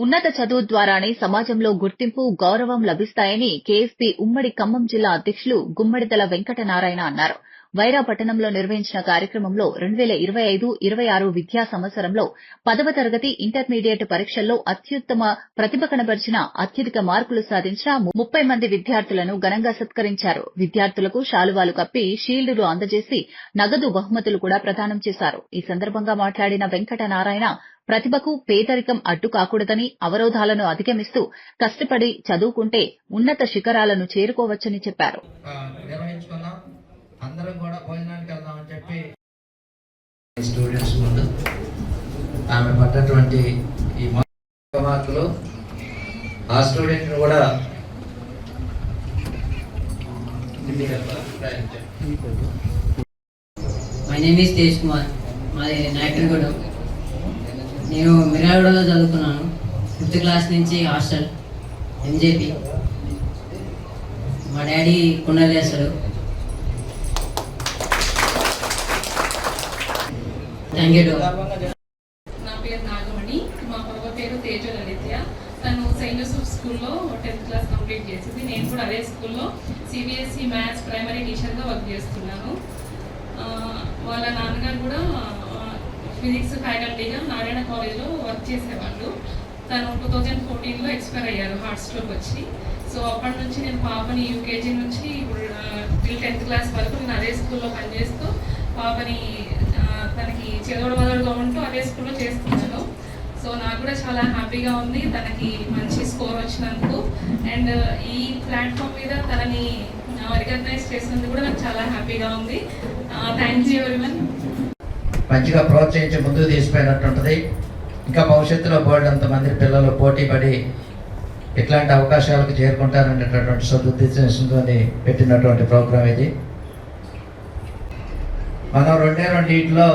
ఉన్నత చదువు ద్వారానే సమాజంలో గుర్తింపు, గౌరవం లభిస్తాయని కేఎస్పీ ఉమ్మడి ఖమ్మం జిల్లా అధ్యక్షులు గుమ్మడిదల వెంకటనారాయణ అన్నారు. వైరా పట్టణంలో నిర్వహించిన కార్యక్రమంలో 2025-26 విద్యా సంవత్సరంలో 10వ తరగతి ఇంటర్మీడియట్ పరీక్షల్లో అత్యుత్తమ ప్రతిభ కనబర్చిన, అత్యధిక మార్కులు సాధించిన 30 మంది విద్యార్థులను ఘనంగా సత్కరించారు. విద్యార్థులకు శాలువాలు కప్పి, షీల్డులు అందజేసి నగదు బహుమతులు కూడా ప్రదానం చేశారు. ఈ సందర్భంగా మాట్లాడిన వెంకటనారాయణ ప్రతిభకు పేదరికం అడ్డు కాకూడదని, అవరోధాలను అధిగమిస్తూ కష్టపడి చదువుకుంటే ఉన్నత శిఖరాలను చేరుకోవచ్చని చెప్పారు. అందరం కూడా భోజనానికి వెళ్దామని చెప్పి స్టూడెంట్స్ ముందు ఆమె పడ్డటువంటి ఈ మార్కులు ఆ స్టూడెంట్ కూడా my name is Tej Kumar, మాది నాయకుడిగూడెం. నేను మిర్యాలగూడలో చదువుకున్నాను. 5th క్లాస్ నుంచి హాస్టల్ ఎంజేపీ. మా డాడీ కుండలు చేస్తాడు. Thank you. నా పేరు నాగమణి, మా బాబా పేరు తేజ లలిత్య. తను సెయింట్ జోసెఫ్ స్కూల్లో 10th క్లాస్ కంప్లీట్ చేసింది. నేను కూడా అదే స్కూల్లో సిబిఎస్ఈ మ్యాథ్స్ ప్రైమరీ టీచర్గా వర్క్ చేస్తున్నాను. వాళ్ళ నాన్నగారు కూడా ఫిజిక్స్ ఫ్యాకల్టీగా నారాయణ కాలేజ్లో వర్క్ చేసేవాళ్ళు. తను 2014లో ఎక్స్పైర్ అయ్యారు హార్ట్ స్ట్రోక్ వచ్చి. సో అప్పటి నుంచి నేను పాపని యూకేజీ నుంచి ఇప్పుడు టిల్ 10th క్లాస్ వరకు నేను అదే స్కూల్లో పనిచేస్తూ పాపని తనకి చెదోడవదోడుగా ఉంటూ అదే స్కూల్లో చేస్తున్నాను. సో నాకు కూడా చాలా హ్యాపీగా ఉంది తనకి మంచి స్కోర్ వచ్చినందుకు. అండ్ ఈ ప్లాట్ఫామ్ మీద తనని రికగ్నైజ్ చేసినందుకు కూడా నాకు చాలా హ్యాపీగా ఉంది. Thank you everyone. మంచిగా ప్రోత్సహించి ముందుకు తీసుకుపోయినట్టుంటుంది. ఇంకా భవిష్యత్తులో బోర్డంత మంది పిల్లలు పోటీ పడి ఇట్లాంటి అవకాశాలకు చేరుకుంటారనేటటువంటి సదుద్దేశంతో పెట్టినటువంటి ప్రోగ్రాం ఇది. మనం రెండింటిలో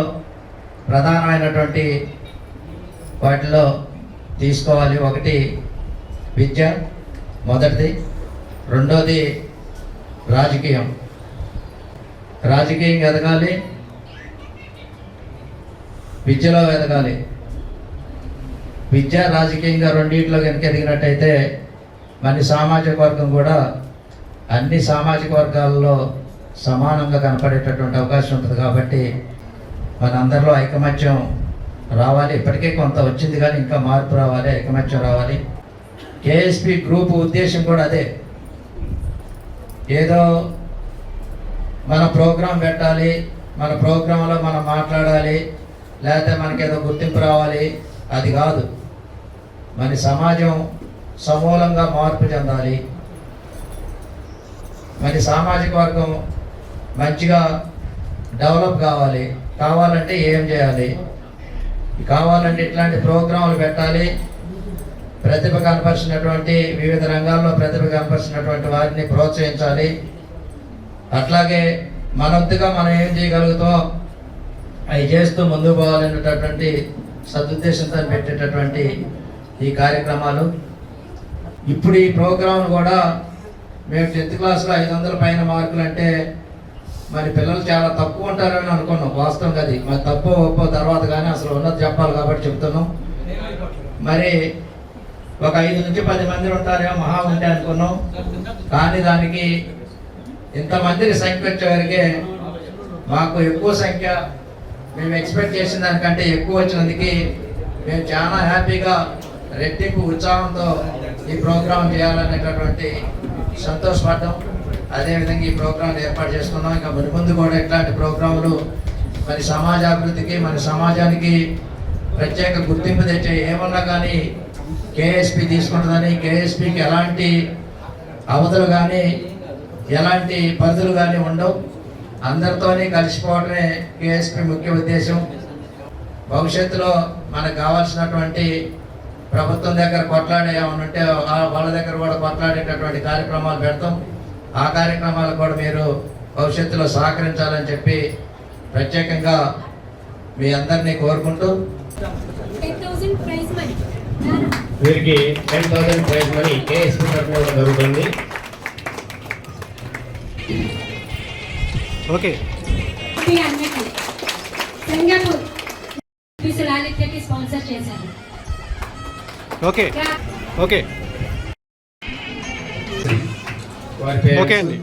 ప్రధానమైనటువంటి వాటిలో తీసుకోవాలి. ఒకటి విద్య మొదటిది, రెండోది రాజకీయం. రాజకీయం ఎదగాలి, విద్యలో ఎదగాలి. విద్య రాజకీయంగా రెండింటిలో కనుక ఎదిగినట్టయితే మన సామాజిక వర్గం కూడా అన్ని సామాజిక వర్గాల్లో సమానంగా కనపడేటటువంటి అవకాశం ఉంటుంది. కాబట్టి మనందరిలో ఐకమత్యం రావాలి. ఇప్పటికే కొంత వచ్చింది కానీ ఇంకా మార్పు రావాలి, ఐకమత్యం రావాలి. కేఎస్పి గ్రూప్ ఉద్దేశం కూడా అదే. ఏదో మన ప్రోగ్రాం పెట్టాలి, మన ప్రోగ్రాంలో మనం మాట్లాడాలి, లేకపోతే మనకేదో గుర్తింపు రావాలి, అది కాదు. మన సమాజం సమూలంగా మార్పు చెందాలి. మన సామాజిక వర్గం మంచిగా డెవలప్ కావాలంటే ఏం చేయాలి? కావాలంటే ఇట్లాంటి ప్రోగ్రాంలు పెట్టాలి. ప్రతిభ కనపరిచినటువంటి వివిధ రంగాల్లో ప్రతిభ కనపరిచినటువంటి వారిని ప్రోత్సహించాలి. అట్లాగే మనొద్దుగా మనం ఏం చేయగలుగుతాం అవి చేస్తూ ముందుకు పోవాలనేటటువంటి సదుద్దేశంతో పెట్టేటటువంటి ఈ కార్యక్రమాలు. ఇప్పుడు ఈ ప్రోగ్రాం కూడా మేము 10th క్లాస్లో 500 పైన మార్కులు అంటే మరి పిల్లలు చాలా తక్కువ ఉంటారని అనుకున్నాం. వాస్తవంగా అది మరి తప్పు ఒప్పో తర్వాత కానీ అసలు ఉన్నది చెప్పాలి కాబట్టి చెప్తున్నాం. మరి ఒక 5 నుంచి 10 మంది ఉంటారేమో మహా ఉంటే అనుకున్నాం. కానీ దానికి ఇంతమందికి సంఖ్య వచ్చేవరకే మాకు ఎక్కువ సంఖ్య మేము ఎక్స్పెక్ట్ చేసిన దానికంటే ఎక్కువ వచ్చినందుకు మేము చాలా హ్యాపీగా రెట్టింపు ఉత్సాహంతో ఈ ప్రోగ్రాం చేయాలనేటటువంటి సంతోషపడ్డాం. అదేవిధంగా ఈ ప్రోగ్రాం ఏర్పాటు చేసుకున్నాం. ఇంకా ముందు కూడా ఇట్లాంటి ప్రోగ్రాములు మరి సమాజాభివృద్ధికి, మన సమాజానికి ప్రత్యేక గుర్తింపు తెచ్చే ఏమన్నా కానీ కేఎస్పి తీసుకుంటుందని, కేఎస్పికి ఎలాంటి అవధులు కానీ ఎలాంటి పరిధులు కానీ ఉండవు. అందరితోనే కలిసిపోవడమే కేఎస్పి ముఖ్య ఉద్దేశం. భవిష్యత్తులో మనకు కావాల్సినటువంటి ప్రభుత్వం దగ్గర కొట్లాడే ఏమనుంటే వాళ్ళ దగ్గర కూడా కొట్లాడేటటువంటి కార్యక్రమాలు పెడతాం. ఆ కార్యక్రమాలు కూడా మీరు భవిష్యత్తులో సహకరించాలని చెప్పి ప్రత్యేకంగా మీ అందరినీ కోరుకుంటూ వీరికి 10,000 ప్రైజ్ మనీ కేఎస్పీ తరఫున జరుగుతుంది. ఓకే స్పాన్సర్ చేశారు. ఓకే ఓకే వారి పేరెంట్స్. ఓకే అండి.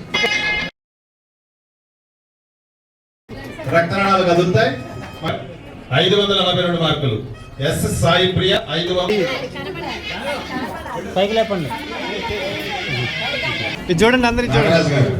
రక్తనాళాలు కదులుతాయి. 542 మార్కులు. ఎస్ సాయి ప్రియ 500. పైకి లేపండి. ఇది చూడండి, అందరికి చూడండి. నాగరాజు గారు